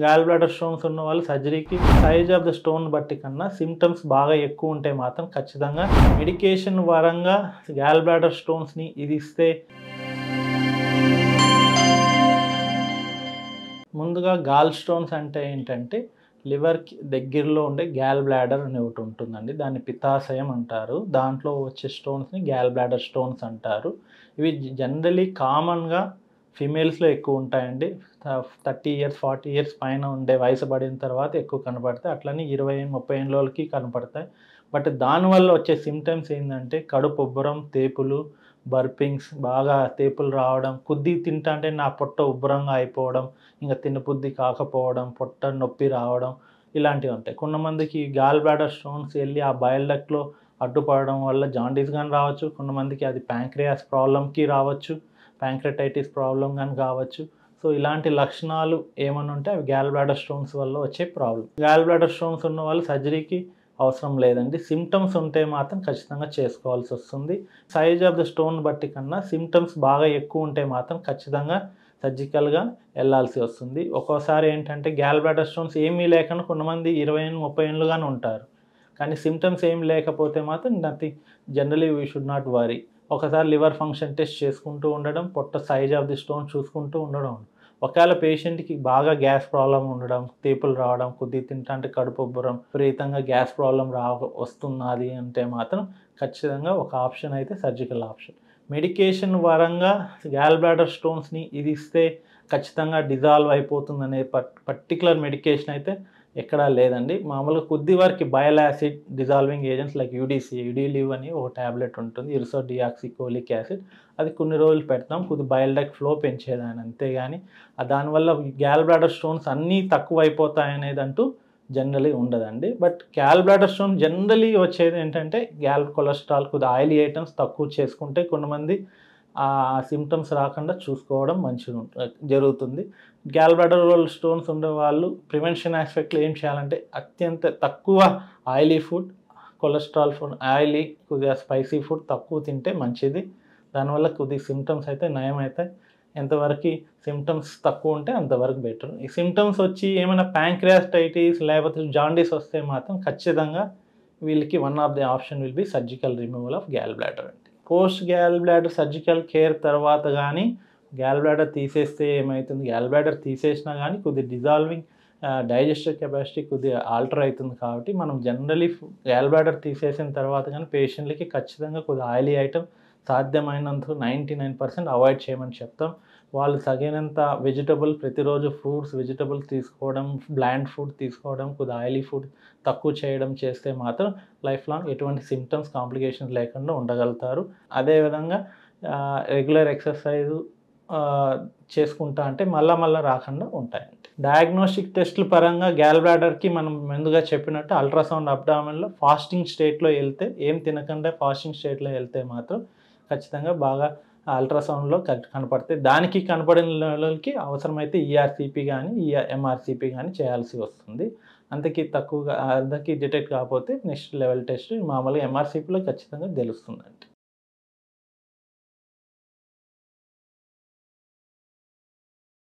Gall bladder stones ఉన్న వాళ్ళు సర్జరీకి సైజ్ ఆఫ్ ద స్టోన్ బట్టి కన్నా సిమ్టమ్స్ బాగా ఎక్కువ ఉంటే మాత్రం ఖచ్చితంగా మెడికేషన్ పరంగా గాల్ బ్లాడర్ స్టోన్స్ని ఇది ఇస్తే ముందుగా గాల్ స్టోన్స్ అంటే ఏంటంటే లివర్కి దగ్గరలో ఉండే గ్యాల్ బ్లాడర్ అని ఒకటి ఉంటుందండి. దాన్ని పిత్తాశయం అంటారు. దాంట్లో వచ్చే స్టోన్స్ని గ్యాల్ బ్లాడర్ స్టోన్స్ అంటారు. ఇవి జనరలీ కామన్గా ఫిమేల్స్లో ఎక్కువ ఉంటాయండి. 30 ఇయర్స్ 40 ఇయర్స్ పైన ఉండే వయసు పడిన తర్వాత ఎక్కువ కనపడతాయి. అట్లని 20-30 ఏళ్ళకి కనపడతాయి. బట్ దానివల్ల వచ్చే సిమ్టమ్స్ ఏంటంటే కడుపు ఉబ్బరం, తేపులు, బర్పింగ్స్, బాగా తేపులు రావడం, కొద్దిగా తింటా అంటే నా పొట్ట ఉబ్బరంగా అయిపోవడం, ఇంకా తినబుద్ధి కాకపోవడం, పొట్ట నొప్పి రావడం ఇలాంటివి ఉంటాయి. కొంతమందికి గాల్ బ్లాడర్ స్టోన్స్ వెళ్ళి ఆ బైల్ డక్ట్‌లో అడ్డుపడడం వల్ల జాండీస్ గాని రావచ్చు. కొంతమందికి అది ప్యాంక్రియాస్ ప్రాబ్లమ్‌కి రావచ్చు. ప్యాంక్రెటైటిస్ ప్రాబ్లమ్ గాని కావచ్చు. సో, ఇలాంటి లక్షణాలు ఏమన్నా ఉంటే అవి గాల్ బ్లాడర్ స్టోన్స్ వల్ల వచ్చే ప్రాబ్లమ్. గాల్ బ్లాడర్ స్టోన్స్ ఉన్న వాళ్ళు సర్జరీకి అవసరం లేదండి. సిమ్టమ్స్ ఉంటే మాత్రం ఖచ్చితంగా చేసుకోవాల్సొస్తుంది. సైజ్ ఆఫ్ ద స్టోన్ బట్టి కన్నా సిమ్టమ్స్ బాగా ఎక్కువ ఉంటే మాత్రం ఖచ్చితంగా సర్జికల్‌గా ఎళ్ళాల్సి వస్తుంది. ఒక్కోసారి ఏంటంటే గాల్ బ్లాడర్ స్టోన్స్ ఏమీ లేకుండా కొంతమంది 20 ఏళ్ళు, 30 ఏళ్ళు గాని ఉంటారు. కానీ సిమ్టమ్స్ ఏమి లేకపోతే మాత్రం nothing, generally we should not worry. ఒకసారి లివర్ ఫంక్షన్ టెస్ట్ చేసుకుంటూ ఉండడం, పొట్ట సైజ్ ఆఫ్ ది స్టోన్ చూసుకుంటూ ఉండడం. ఒకవేళ పేషెంట్‌కి బాగా గ్యాస్ ప్రాబ్లమ్ ఉండడం, తేపులు రావడం, కొద్దిగా తింటాంటే కడుపు ఉబ్బరం, విపరీతంగా గ్యాస్ ప్రాబ్లమ్ వస్తున్నది అంటే మాత్రం ఖచ్చితంగా ఒక ఆప్షన్ అయితే సర్జికల్ ఆప్షన్. మెడికేషన్ పరంగా గాల్ బ్లాడర్ స్టోన్స్‌ని ఇది ఇస్తే ఖచ్చితంగా డిజాల్వ్ అయిపోతుందనే పర్టిక్యులర్ మెడికేషన్ అయితే ఎక్కడా లేదండి. మామూలుగా కొద్ది వరకు bile acid dissolving agents like UDC, Udiliv అని ఒక టాబ్లెట్ ఉంటుంది. Ursodeoxycholic acid. అది కొన్ని రోజులు పెడతాం. కొద్ది బైల్ డక్ట్ ఫ్లో పెంచేదాన్ని అంతేగాని దానివల్ల గాల్ బ్లాడర్ స్టోన్స్ అన్నీ తక్కువైపోతాయనేదంటూ జనరల్లీ ఉండదండి. But gall bladder stone generally వచ్చేది ఏంటంటే కొలెస్ట్రాల్, కొద్దిగా ఆయిలీ ఐటెమ్స్ తక్కువ చేసుకుంటే కొంతమంది ఆ సిమ్టమ్స్ రాకుండా చూసుకోవడం జరుగుతుంది. గాల్ బ్లాడర్ స్టోన్స్ ఉండేవాళ్ళు ప్రివెన్షన్ యాస్పెక్ట్‌లో ఏం చేయాలంటే అత్యంత తక్కువ ఆయిలీ ఫుడ్, కొలెస్ట్రాల్ ఫుడ్, కొద్దిగా స్పైసీ ఫుడ్ తక్కువ తింటే మంచిది. దానివల్ల కొద్దిగా సిమ్టమ్స్ అయితే నయమైతాయి. ఎంతవరకు సిమ్టమ్స్ తక్కువ ఉంటే అంతవరకు బెటర్. ఈ సిమ్టమ్స్ వచ్చి ఏమైనా ప్యాంక్రియాస్టైటిస్ లేకపోతే జాండీస్ వస్తే మాత్రం ఖచ్చితంగా వీళ్ళకి one of the option will be surgical removal of gall bladder అండి. Post gall bladder surgical care తర్వాత గానీ గాల్ బ్లాడర్ తీసేస్తే ఏమైతుంది, గాల్ బ్లాడర్ తీసేసినా గానీ కొద్దిగా డిజాల్వింగ్ డైజెస్టివ్ కెపాసిటీ కొద్దిగా ఆల్టర్ అవుతుంది కాబట్టి మనం జనరల్లీ గాల్ బ్లాడర్ తీసేసిన తర్వాత కానీ పేషెంట్లకి ఖచ్చితంగా కొద్దిగా ఆయిలీ ఐటెమ్ సాధ్యమైనంత 99% అవాయిడ్ చేయమని చెప్తాం. వాళ్ళు తగినంత ప్రతిరోజు ఫ్రూట్స్, వెజిటబుల్స్ తీసుకోవడం, బ్లాండ్ ఫుడ్ తీసుకోవడం, కొద్దిగా ఆయిలీ ఫుడ్ తక్కువ చేయడం చేస్తే మాత్రం లైఫ్ లాంగ్ ఎటువంటి సిమ్టమ్స్, కాంప్లికేషన్స్ లేకుండా ఉండగలుగుతారు. అదేవిధంగా రెగ్యులర్ ఎక్సర్సైజు చేసుకుంటా అంటే మళ్ళా రాకుండా ఉంటాయండి. డయాగ్నోస్టిక్ టెస్టుల పరంగా గాల్ బ్లాడర్‌కి మనం ముందుగా చెప్పినట్టు అల్ట్రాసౌండ్ అబ్డామిన్‌లో ఫాస్టింగ్ స్టేట్‌లో వెళ్తే, ఏం తినకుండా ఫాస్టింగ్ స్టేట్‌లో వెళ్తే మాత్రం ఖచ్చితంగా బాగా అల్ట్రాసౌండ్‌లో కనపడతాయి. దానికి కనపడిన వాళ్ళకి అవసరమైతే ఈఆర్‌సిపి గానీ, ఎంఆర్‌సిపి గానీ చేయాల్సి వస్తుంది. అంతకి డిటెక్ట్ కాకపోతే నెక్స్ట్ లెవెల్ టెస్ట్ మామూలుగా ఎంఆర్‌సిపిలో ఖచ్చితంగా తెలుస్తుందండి.